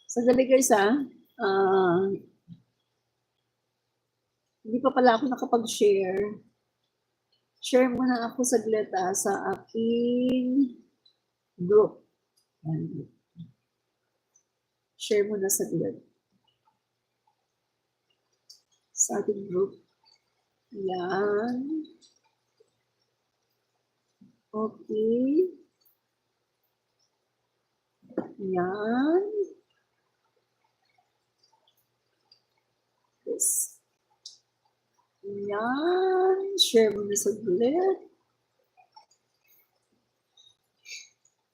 Sandali guys hindi pa pala ako nakapag-share. Share muna ako saglit sa aking group. Share muna saglit. Sa ating group. Yan. Okay. Yan. Yes. Yan. Share mo na saglit.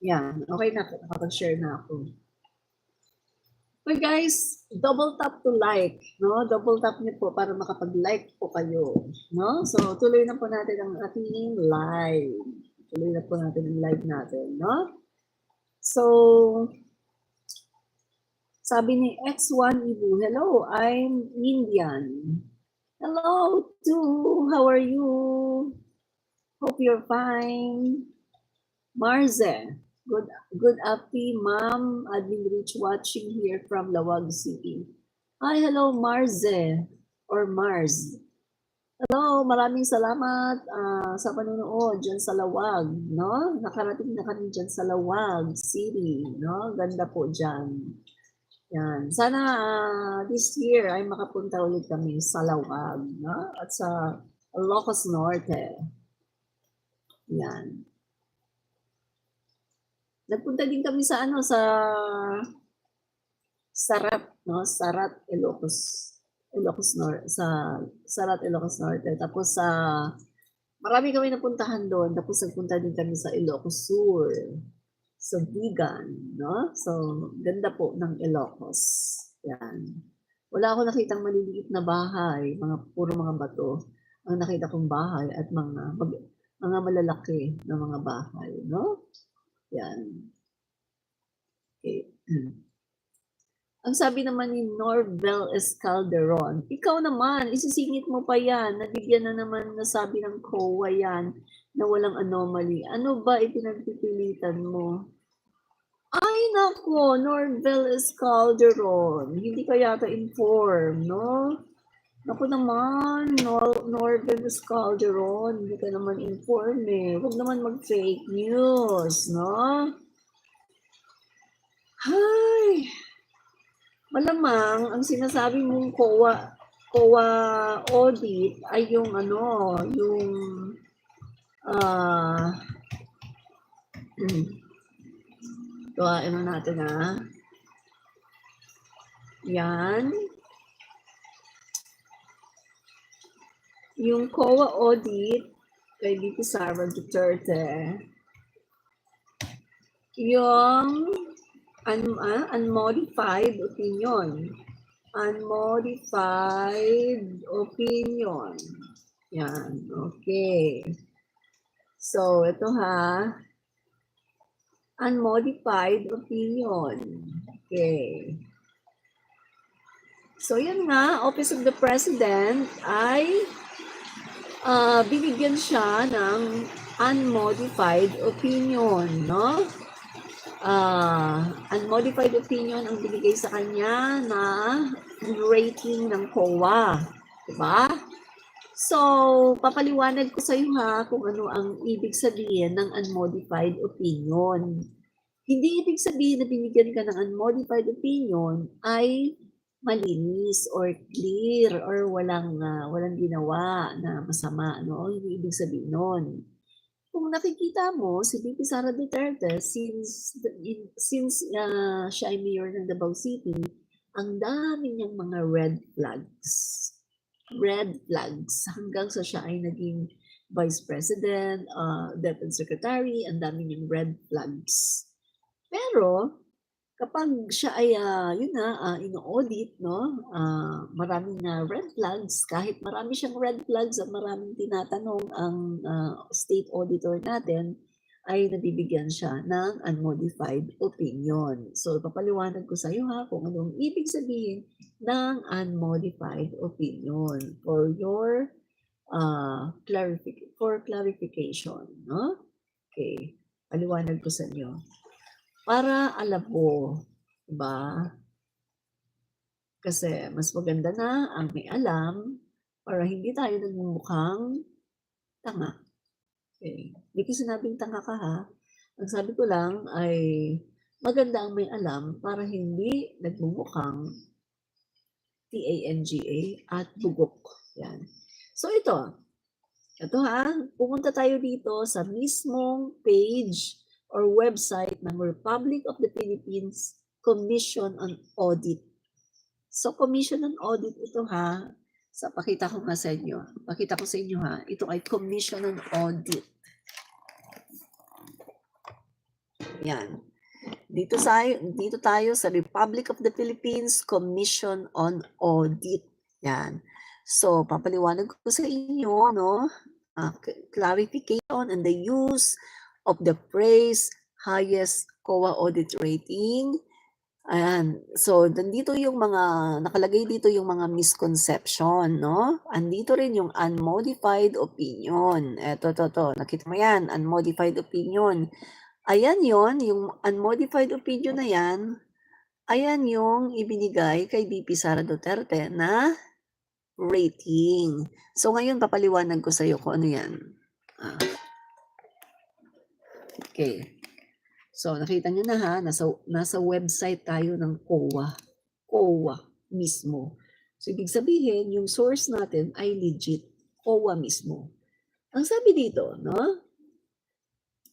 Yan. Okay na po. Nakapag-share na ako. Okay guys, double tap to like. No? Double tap niyo po para makapag-like po kayo. No? So, tuloy na po natin ang ating live. Tuloy na po natin ang live natin. No? So, sabi ni X1 Ibu, hello, I'm Indian. Hello too, how are you? Hope you're fine. Marze, good afternoon, Ma'am Admin Rich watching here from Lawag City. Hi, hello Marze or Mars. Hello, maraming salamat sa panonood dyan sa Lawag, no? Nakarating na kami dyan sa Lawag City, no? Ganda po dyan. Yan. Sana this year ay makapunta ulit kami sa Lawag, no? At sa Ilocos Norte. Yan. Nagpunta din kami sa Sarat, no? Sarat, Ilocos Norte, sa Sarat, Ilocos Norte. Tapos marami kami napuntahan doon. Tapos nagpunta din kami sa Ilocos Sur, sa Bigan, no? So, ganda po ng Ilocos. Yan. Wala ako nakitang maliliit na bahay, puro mga bato. Ang nakita kong bahay at mga malalaki na mga bahay, no? Yan. Okay. Ang sabi naman ni Norvel Escalderon, ikaw naman, isisingit mo pa yan. Nabigyan na naman nasabi ng COA yan na walang anomaly. Ano ba ipinagpipilitan mo? Ay, nako, Norvel Escalderon. Hindi ka yata inform, no? Naku naman, Norvel Escalderon. Hindi ka naman inform eh. Huwag naman mag-fake news, no? Hay! Malamang, ang sinasabi mong COA audit ay yung tuwain mo natin Yan. Yung COA audit kay VP Sara Duterte, yung unmodified opinion. Unmodified opinion. Yan, okay. So, ito unmodified opinion. Okay. So, yan nga, Office of the President ay binigyan siya ng unmodified opinion, no? Unmodified opinion ang binigay sa kanya na rating ng COA. Diba? So, papaliwanag ko sa iyo kung ano ang ibig sabihin ng unmodified opinion. Hindi ibig sabihin na binigyan ka ng unmodified opinion ay malinis or clear or walang ginawa na masama, no? Hindi ibig sabihin nun. Kung nakikita mo, si VP Sara Duterte, since siya ay mayor ng Davao City, ang dami niyang mga red flags. Red flags. Hanggang sa siya ay naging Vice President, Deputy Secretary, ang dami niyang red flags. Pero, kapag siya ay, ino-audit, no? Maraming red flags, kahit marami siyang red flags at maraming tinatanong ang state auditor natin, ay nabibigyan siya ng unmodified opinion. So, papaliwanag ko sa iyo kung anong ibig sabihin ng unmodified opinion for your clarification, no? Okay, paliwanag ko sa inyo. Para alam mo, diba? Kasi mas maganda na ang may alam para hindi tayo nagmumukhang tanga. Okay. Hindi ko sinabing tanga ka ha. Ang sabi ko lang ay maganda ang may alam para hindi nagmumukhang TANGA at bugok. Yan. So ito ha, pumunta tayo dito sa mismong page or website ng Republic of the Philippines Commission on Audit. So Commission on Audit ito ha, pakita ko nga sa inyo. Pakita ko sa inyo ha, ito ay Commission on Audit. Yan. Dito tayo sa Republic of the Philippines Commission on Audit. Yan. So, papaliwanag ko sa inyo, no? Clarification on the use of the phrase highest COA audit rating. Ayan. So, nandito yung mga, nakalagay dito yung mga misconception, no? Andito rin yung unmodified opinion. Eto, nakita mo yan, unmodified opinion. Ayan yon, yung unmodified opinion na yan, ayan yung ibinigay kay VP Sara Duterte na rating. So ngayon papaliwanag ko sa iyo kung ano yan. Okay. So nakita niyo na ha, nasa website tayo ng COA. COA mismo. So ibig sabihin, yung source natin ay legit. COA mismo. Ang sabi dito, no?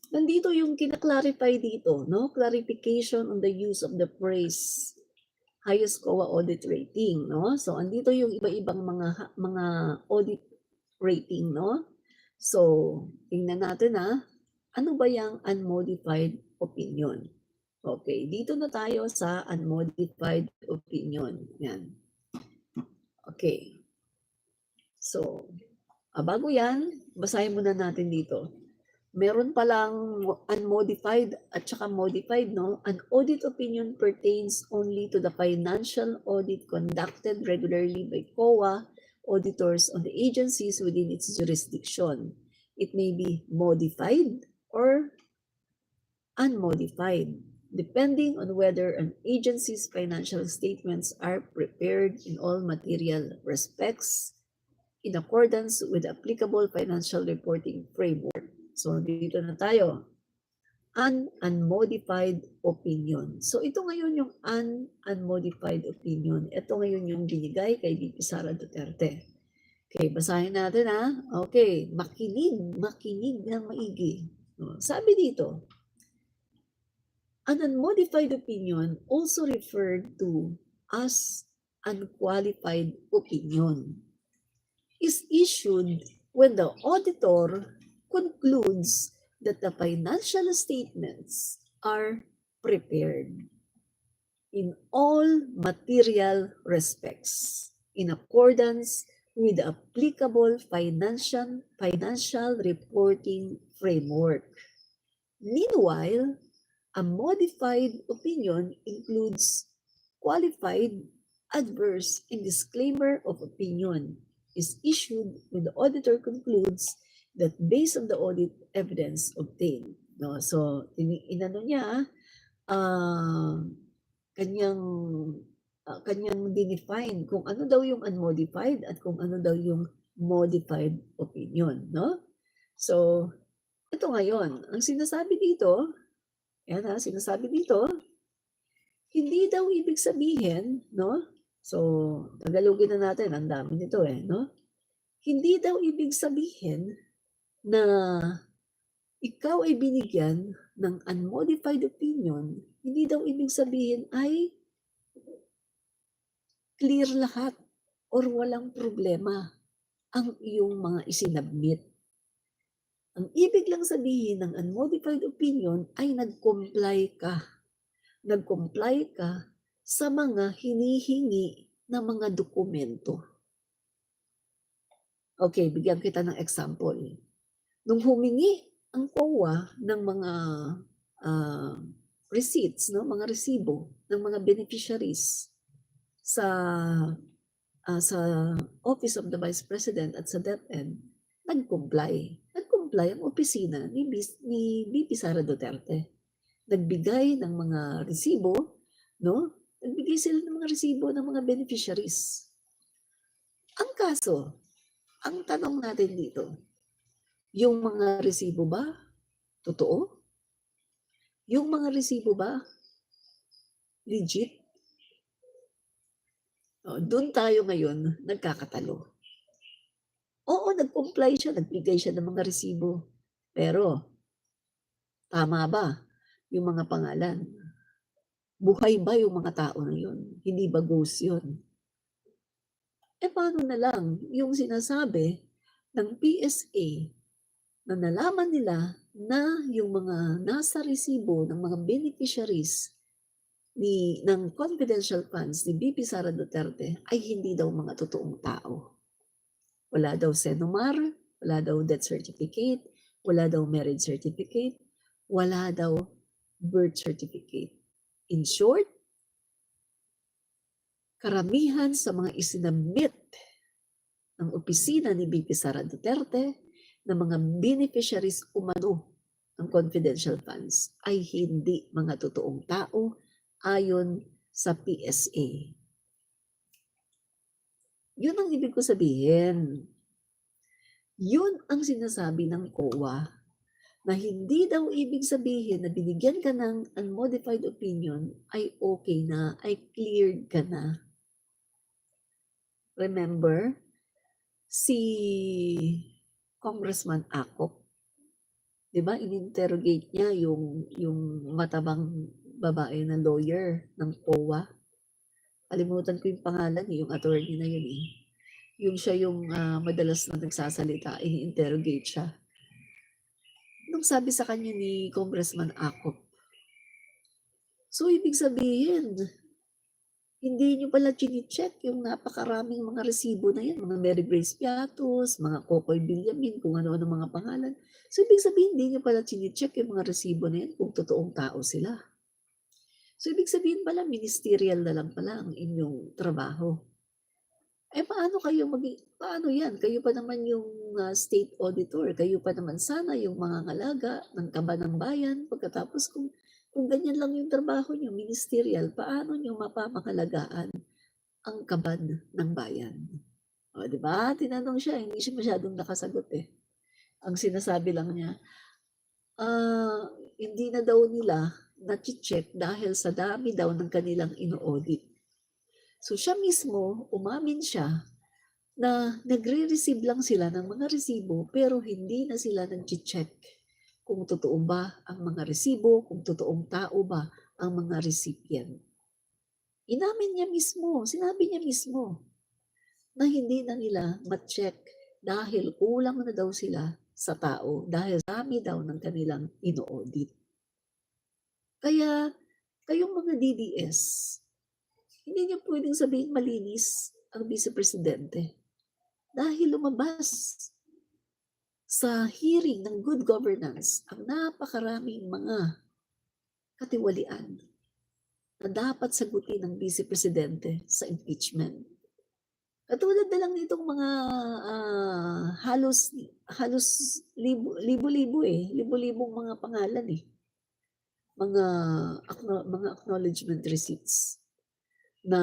Nandito yung kina-clarify dito, no? Clarification on the use of the phrase highest COA audit rating, no? So andito yung iba-ibang mga audit rating, no? So tingnan natin ha, ano ba yung unmodified opinion? Okay, dito na tayo sa unmodified opinion. Yan. Okay. So, bago yan, basahin muna natin dito. Meron palang unmodified at saka modified, no? An audit opinion pertains only to the financial audit conducted regularly by COA auditors on the agencies within its jurisdiction. It may be modified or unmodified, depending on whether an agency's financial statements are prepared in all material respects in accordance with the applicable financial reporting framework. So, dito na tayo. Unmodified opinion. So, ito ngayon yung unmodified opinion. Ito ngayon yung binigay kay VP Sara Duterte. Okay, basahin natin ha. Okay, makinig ng maigi. Sabi dito, an unmodified opinion also referred to as unqualified opinion is issued when the auditor concludes that the financial statements are prepared in all material respects in accordance with the applicable financial reporting framework. Meanwhile, a modified opinion includes qualified, adverse, and disclaimer of opinion is issued when the auditor concludes that based on the audit evidence obtained. No? So, inano niya, kanyang dinefine kung ano daw yung unmodified at kung ano daw yung modified opinion. No? So, ito ngayon, ang sinasabi dito, hindi daw ibig sabihin, no? So, tagalogin na natin, ang dami nito no? Hindi daw ibig sabihin na ikaw ay binigyan ng unmodified opinion, hindi daw ibig sabihin ay clear lahat or walang problema ang iyong mga isinabmit. Ang ibig lang sabihin ng unmodified opinion ay nag-comply ka. Nag-comply ka sa mga hinihingi na mga dokumento. Okay, bigyan kita ng example. Nung humingi ang COA ng mga receipts, no, mga resibo ng mga beneficiaries sa Office of the Vice President at sa DepEd, nag-comply. Nag-comply ang opisina ni VP Sara Duterte. Nagbigay ng mga resibo, no, Nagbigay sila ng mga resibo ng mga beneficiaries. Ang kaso, ang tanong natin dito, yung mga resibo ba totoo? Yung mga resibo ba legit? Doon tayo ngayon nagkakatalo. Oo, nag-comply siya, nagbigay siya ng mga resibo. Pero, tama ba yung mga pangalan? Buhay ba yung mga tao na yun? Hindi ba ghost yun? Paano na lang yung sinasabi ng PSA na nalaman nila na yung mga nasa resibo ng mga beneficiaries ng confidential funds ni BP Sara Duterte ay hindi daw mga totoong tao. Wala daw Senomar, wala daw death certificate, wala daw marriage certificate, wala daw birth certificate. In short, karamihan sa mga isinabit ng opisina ni BP Sara Duterte na mga beneficiaries umano ng confidential funds ay hindi mga totoong tao ayon sa PSA. Yun ang ibig ko sabihin. Yun ang sinasabi ng COA na hindi daw ibig sabihin na binigyan ka ng unmodified opinion ay okay na, ay cleared ka na. Remember, si Congressman Acop, di ba, in-interrogate niya yung matabang babae na lawyer ng COA. Kalimutan ko yung pangalan, yung attorney na yun eh. Yung siya yung madalas na nagsasalita, ini-interrogate siya. Nung sabi sa kanya ni Congressman Acop, so ibig sabihin, hindi nyo pala chine-check yung napakaraming mga resibo na yan, mga Mary Grace Piatos, mga Kokoy Villamin, kung ano-ano mga pangalan. So ibig sabihin, hindi nyo pala chine-check yung mga resibo na yan kung totoong tao sila. So ibig sabihin pala, ministerial na lang pala ang inyong trabaho. Paano yan? Kayo pa naman yung state auditor, kayo pa naman sana yung mga ngalaga ng kaba ng bayan. Pagkatapos kung ganyan lang yung trabaho nyo, ministerial, paano nyo mapapangalagaan ang kaban ng bayan? O, di ba? Tinanong siya, hindi siya masyadong nakasagot eh. Ang sinasabi lang niya, hindi na daw nila na-check dahil sa dami daw ng kanilang ino-audit. So siya mismo, umamin siya na nagre-receive lang sila ng mga resibo pero hindi na sila nag-check kung totoo ba ang mga resibo, kung totoong tao ba ang mga recipient. Inamin niya mismo, sinabi niya mismo na hindi na nila ma-check dahil kulang na daw sila sa tao dahil dami daw ng kanilang ino-audit. Kaya kayong mga DDS, hindi niyo pwedeng sabihin malinis ang Vice Presidente dahil lumabas sa hearing ng good governance ang napakaraming mga katiwalian na dapat sagutin ng Vice Presidente sa impeachment. Katulad na lang nitong mga halos libo-libong mga pangalan eh. Mga acknowledgement receipts na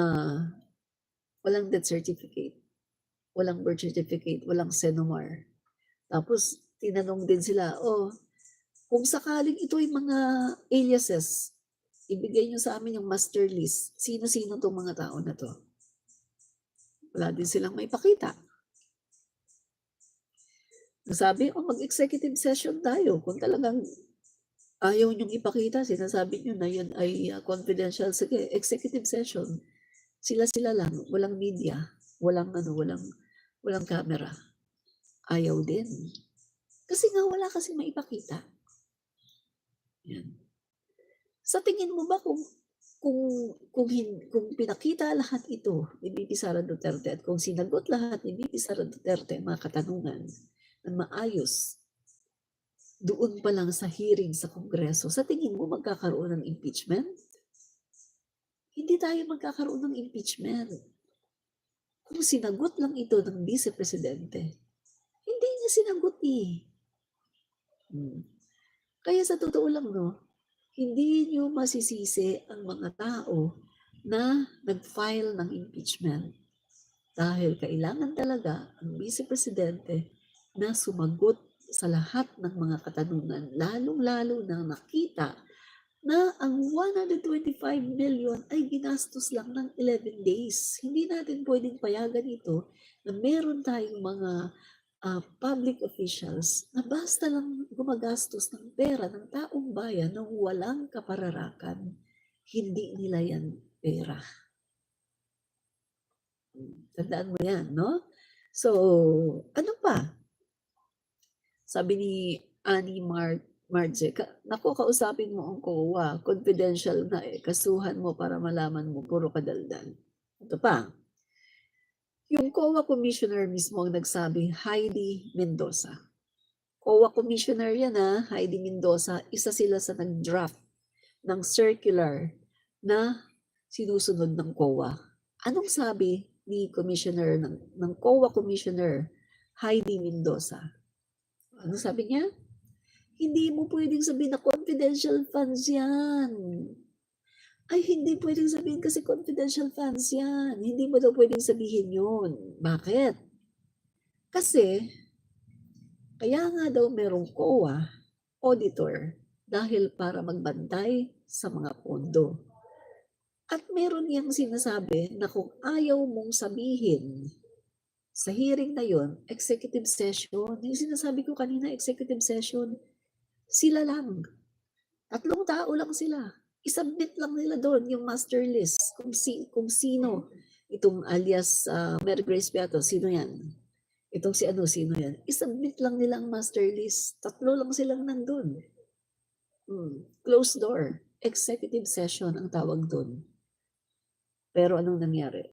walang death certificate, walang birth certificate, walang Senomar. Tapos tinanong din sila, kung sakaling ito ay mga aliases, ibigay nyo sa amin yung master list. Sino-sino itong mga tao na to? Wala din silang maipakita. Sabi, mag-executive session tayo. Kung talagang ayaw nyong ipakita, sinasabi nyo na yun ay confidential. Sige, executive session. Sila-sila lang, walang media, walang camera. Ayaw din. Kasi nga wala kasi maipakita. Yan. Sa tingin mo ba kung pinakita lahat ito ni BP Sara Duterte at kung sinagot lahat ni BP Sara Duterte mga katanungan na maayos doon pa lang sa hearing sa Kongreso, sa tingin mo magkakaroon ng impeachment? Hindi tayo magkakaroon ng impeachment. Kung sinagot lang ito ng Vice Presidente, hindi niya sinagot eh. Kaya sa totoo lang, no, hindi niyo masisisi ang mga tao na nag-file ng impeachment. Dahil kailangan talaga ang Vice Presidente na sumagot sa lahat ng mga katanungan, lalong-lalo na nakita na ang 125 million ay ginastos lang ng 11 days. Hindi natin pwedeng payagan ito na meron tayong mga public officials na basta lang gumagastos ng pera ng taong bayan ng walang kapararakan. Hindi nila yan pera. Tandaan mo yan, no? So, ano pa? Sabi ni Annie Marje, naku, kausapin mo ang COA, confidential na kasuhan mo para malaman mo, puro kadaldal. Ito pa, yung COA commissioner mismo ang nagsabi, Heidi Mendoza. COA commissioner yan Heidi Mendoza, isa sila sa nag-draft ng circular na sinusunod ng COA. Anong sabi ni commissioner ng COA commissioner Heidi Mendoza? Ano sabi niya? Hindi mo pwedeng sabihin na confidential funds yan. Ay, hindi pwedeng sabihin kasi confidential funds yan. Hindi mo daw pwedeng sabihin yun. Bakit? Kasi, kaya nga daw merong COA, auditor, dahil para magbantay sa mga pondo. At meron niyang sinasabi na kung ayaw mong sabihin sa hearing na yon, executive session, yung sinasabi ko kanina, executive session, sila lang. 3 tao lang sila. I-submit lang nila doon yung master list kung sino. Itong alias Mary Grace Beato, sino yan? Itong si ano, sino yan? I-submit lang nila ang master list. 3 lang silang nandun. Closed door. Executive session ang tawag doon. Pero anong nangyari?